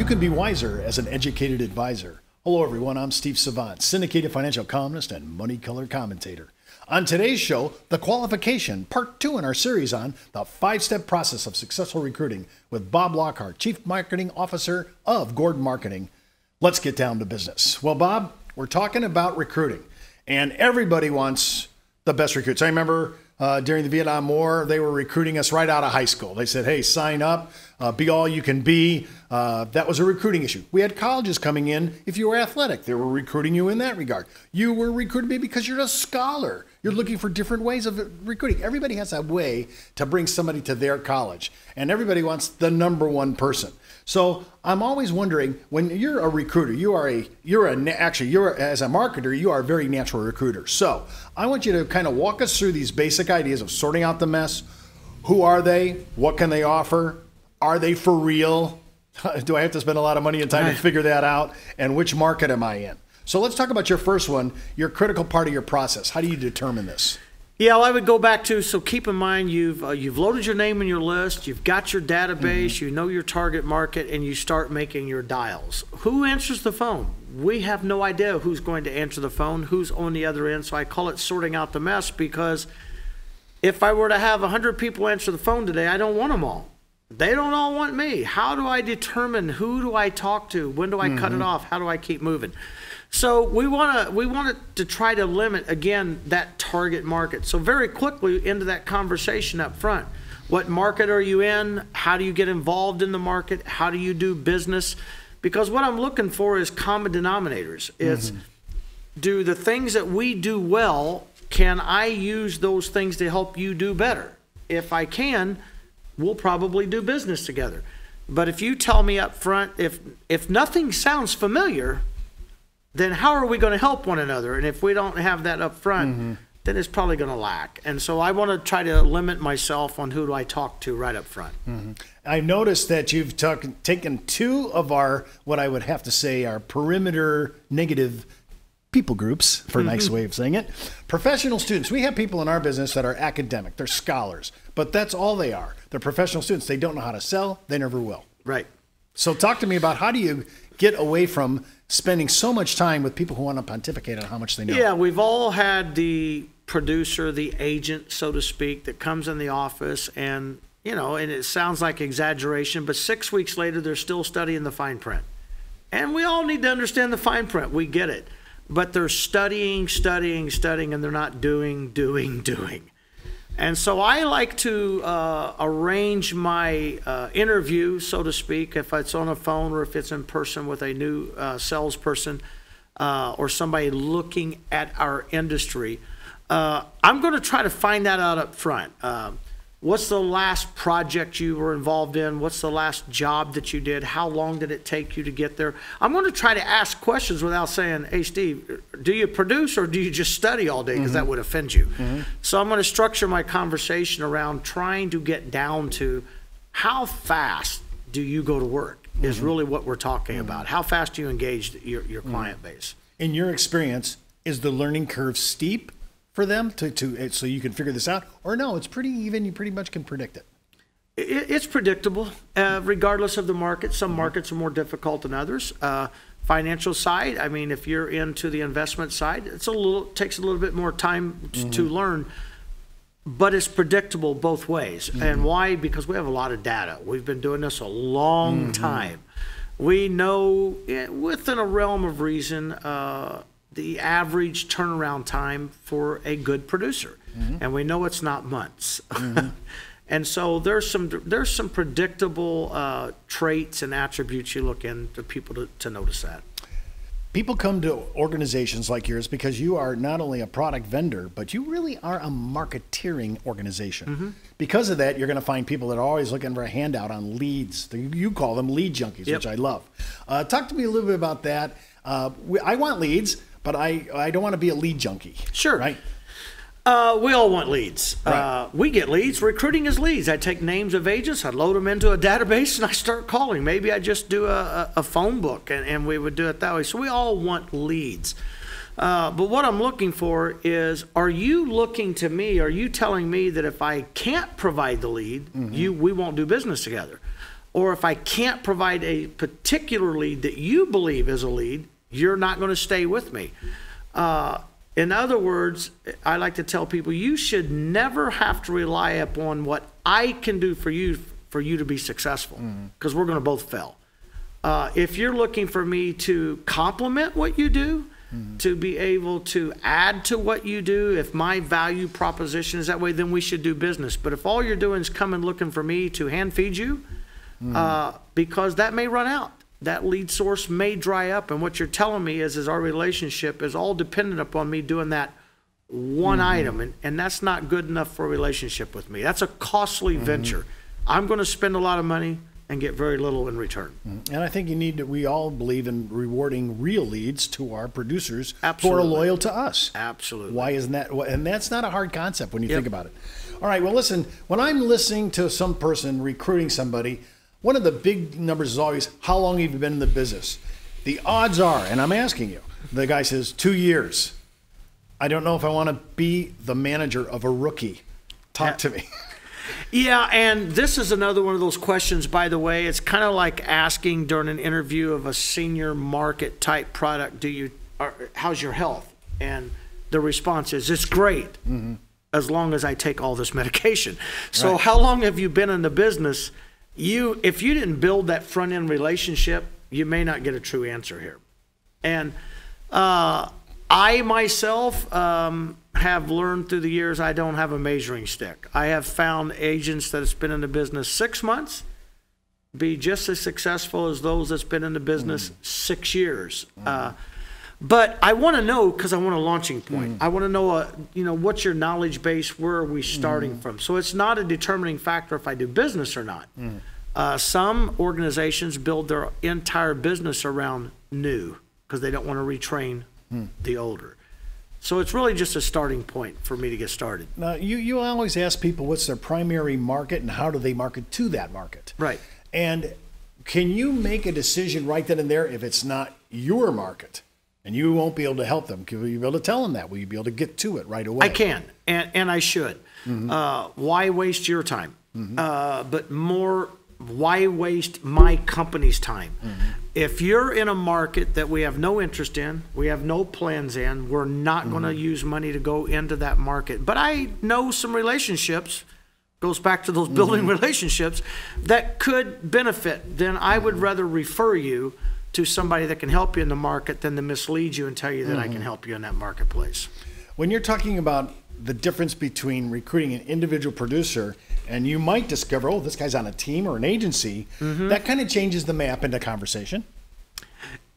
can be wiser as an educated advisor. Hello, everyone. I'm Steve Savant, syndicated financial columnist and money color commentator. On today's show, the qualification, part 2 in our series on the 5-step process of successful recruiting with Bob Lochard, Chief Marketing Officer of Gordon Marketing. Let's get down to business. Well, Bob, we're talking about recruiting, and everybody wants the best recruits. I remember during the Vietnam War, they were recruiting us right out of high school. They said, hey, sign up, be all you can be. That was a recruiting issue. We had colleges coming in. If you were athletic, they were recruiting you in that regard. You were recruiting me because you're a scholar. You're looking for different ways of recruiting. Everybody has a way to bring somebody to their college, and everybody wants the number one person. So I'm always wondering, when you're a recruiter, as a marketer, you are a very natural recruiter. So I want you to kind of walk us through these basic ideas of sorting out the mess. Who are they? What can they offer? Are they for real? Do I have to spend a lot of money and time to figure that out? And which market am I in? So let's talk about your first one, your critical part of your process. How do you determine this? Yeah, well, I would go back to, so keep in mind you've loaded your name in your list, you've got your database, you know your target market, and you start making your dials. Who answers the phone? We have no idea who's going to answer the phone, who's on the other end, so I call it sorting out the mess, because if I were to have 100 people answer the phone today, I don't want them all. They don't all want me. How do I determine who do I talk to? When do I cut it off? How do I keep moving? So we want to try to limit, again, that target market. So very quickly into that conversation up front. What market are you in? How do you get involved in the market? How do you do business? Because what I'm looking for is common denominators. It's do the things that we do well, can I use those things to help you do better? If I can, we'll probably do business together. But if you tell me up front, if nothing sounds familiar, then how are we going to help one another? And if we don't have that up front, then it's probably going to lack. And so I want to try to limit myself on who do I talk to right up front. I noticed that you've taken 2 of our, what I would have to say, our perimeter negative people groups, for a nice way of saying it. Professional students. We have people in our business that are academic. They're scholars, but that's all they are. They're professional students. They don't know how to sell. They never will. Right. So talk to me about, how do you get away from spending so much time with people who want to pontificate on how much they know? Yeah, we've all had the producer, the agent, so to speak, that comes in the office and, and it sounds like exaggeration, but 6 weeks later, they're still studying the fine print. And we all need to understand the fine print. We get it. But they're studying, and they're not doing. And so I like to arrange my interview, so to speak, if it's on a phone or if it's in person with a new salesperson or somebody looking at our industry. I'm going to try to find that out up front. What's the last project you were involved in? What's the last job that you did? How long did it take you to get there? I'm going to try to ask questions without saying, hey, Steve, do you produce or do you just study all day? Because that would offend you. So I'm going to structure my conversation around trying to get down to how fast do you go to work is really what we're talking about. How fast do you engage your client base? In your experience, is the learning curve steep for them so you can figure this out, or no, it's pretty even, you pretty much can predict it? It's predictable, regardless of the market. Some markets are more difficult than others. Financial side, I mean, if you're into the investment side, takes a little bit more time to learn, but it's predictable both ways. And why? Because we have a lot of data. We've been doing this a long time. We know, within a realm of reason, the average turnaround time for a good producer, and we know it's not months. And so there's some predictable traits and attributes you look into people to notice that. People come to organizations like yours because you are not only a product vendor, but you really are a marketeering organization. Because of that, you're going to find people that are always looking for a handout on leads. You call them lead junkies, which I love. Talk to me a little bit about that. I want leads, but I don't want to be a lead junkie. Sure. Right? We all want leads. Right. We get leads. Recruiting is leads. I take names of agents, I load them into a database, and I start calling. Maybe I just do a phone book, and we would do it that way. So we all want leads. But what I'm looking for is, are you looking to me, are you telling me that if I can't provide the lead, we won't do business together? or if I can't provide a particular lead that you believe is a lead, you're not going to stay with me. In other words, I like to tell people, you should never have to rely upon what I can do for you to be successful, because we're going to both fail. If you're looking for me to complement what you do, to be able to add to what you do, if my value proposition is that way, then we should do business. But if all you're doing is coming looking for me to hand feed you, because that may run out. That lead source may dry up, and what you're telling me is our relationship is all dependent upon me doing that one item, and that's not good enough for a relationship with me. That's a costly venture. I'm going to spend a lot of money and get very little in return. And I think we all believe in rewarding real leads to our producers who are Absolutely. loyal to us. Absolutely. Why isn't that? And that's not a hard concept when you think about it. All right, well, listen, when I'm listening to some person recruiting somebody, one of the big numbers is always, how long have you been in the business? The odds are, and I'm asking you, the guy says 2 years. I don't know if I want to be the manager of a rookie. Talk to me. Yeah, and this is another one of those questions, by the way. It's kind of like asking during an interview of a senior market type product, how's your health? And the response is, it's great, as long as I take all this medication. So Right. how long have you been in the business? If you didn't build that front end relationship, you may not get a true answer here. And I myself have learned through the years I don't have a measuring stick. I have found agents that have been in the business 6 months be just as successful as those that's been in the business 6 years. But I want to know, because I want a launching point. I want to know, what's your knowledge base? Where are we starting from? So it's not a determining factor if I do business or not. Some organizations build their entire business around new because they don't want to retrain the older. So it's really just a starting point for me to get started. Now, you always ask people what's their primary market and how do they market to that market. Right. And can you make a decision right then and there if it's not your market? And you won't be able to help them. Will you be able to tell them that? Will you be able to get to it right away? I can, and I should. Why waste your time? But more, why waste my company's time? If you're in a market that we have no interest in, we have no plans in, we're not going to use money to go into that market. But I know some relationships, goes back to those building relationships, that could benefit. Then I would rather refer you to somebody that can help you in the market than to mislead you and tell you that I can help you in that marketplace. When you're talking about the difference between recruiting an individual producer and you might discover, oh, this guy's on a team or an agency, that kind of changes the map into conversation.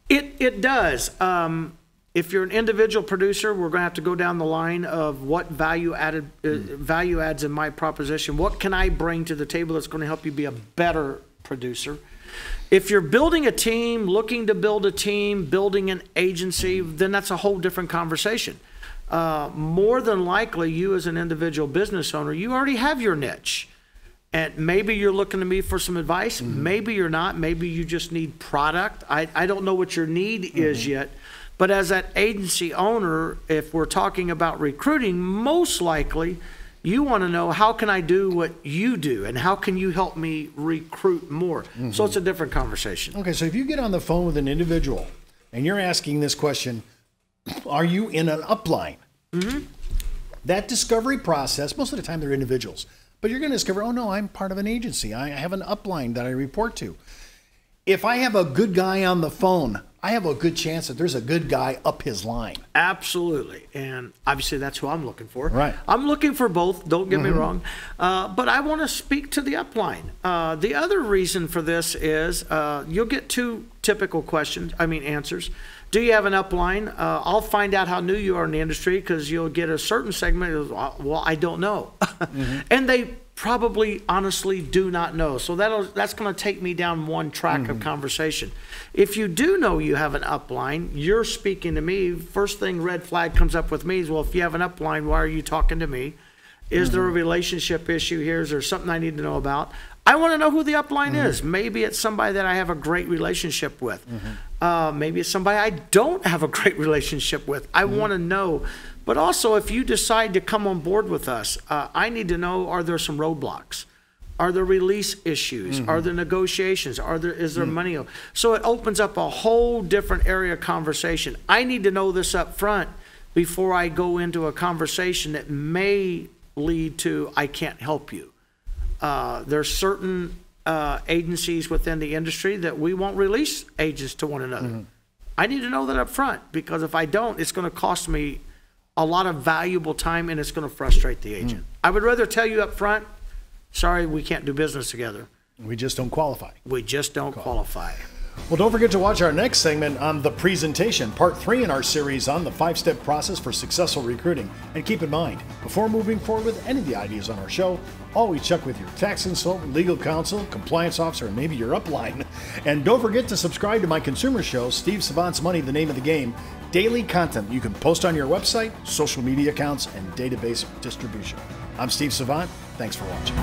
It does. If you're an individual producer, we're going to have to go down the line of what value adds in my proposition. What can I bring to the table that's going to help you be a better producer? If you're building a team, looking to build a team, building an agency, then that's a whole different conversation. More than likely, you as an individual business owner, you already have your niche. And maybe you're looking to me for some advice. Maybe you're not. Maybe you just need product. I don't know what your need is yet. But as that agency owner, if we're talking about recruiting, most likely you want to know, how can I do what you do, and how can you help me recruit more? So it's a different conversation. Okay, so if you get on the phone with an individual and you're asking this question, are you in an upline? That discovery process, most of the time they're individuals, but you're going to discover, oh no, I'm part of an agency. I have an upline that I report to. If I have a good guy on the phone, I have a good chance that there's a good guy up his line. Absolutely. And obviously that's who I'm looking for. Right. I'm looking for both, don't get me wrong. But I want to speak to the upline. The other reason for this is you'll get two typical answers. Do you have an upline? I'll find out how new you are in the industry, because you'll get a certain segment of, well, I don't know. And they probably honestly do not know. So that's going to take me down one track of conversation. If you do know you have an upline, you're speaking to me, first thing red flag comes up with me is, well, if you have an upline, why are you talking to me? Is there a relationship issue here? Is there something I need to know about? I want to know who the upline is. Maybe it's somebody that I have a great relationship with. Maybe it's somebody I don't have a great relationship with. I want to know. But also, if you decide to come on board with us, I need to know, are there some roadblocks? Are there release issues? Are there negotiations? Is there money? So it opens up a whole different area of conversation. I need to know this up front before I go into a conversation that may lead to, I can't help you. There's certain agencies within the industry that we won't release agents to one another. I need to know that up front, because if I don't, it's going to cost me a lot of valuable time and it's going to frustrate the agent. I would rather tell you up front, sorry, we can't do business together. We just don't qualify. We just don't qualify. Well, don't forget to watch our next segment on the presentation, part 3 in our series on the 5-step process for successful recruiting. And keep in mind, before moving forward with any of the ideas on our show, always check with your tax consultant, legal counsel, compliance officer, and maybe your upline. And don't forget to subscribe to my consumer show, Steve Savant's Money, the Name of the Game. Daily content you can post on your website, social media accounts, and database distribution. I'm Steve Savant. Thanks for watching.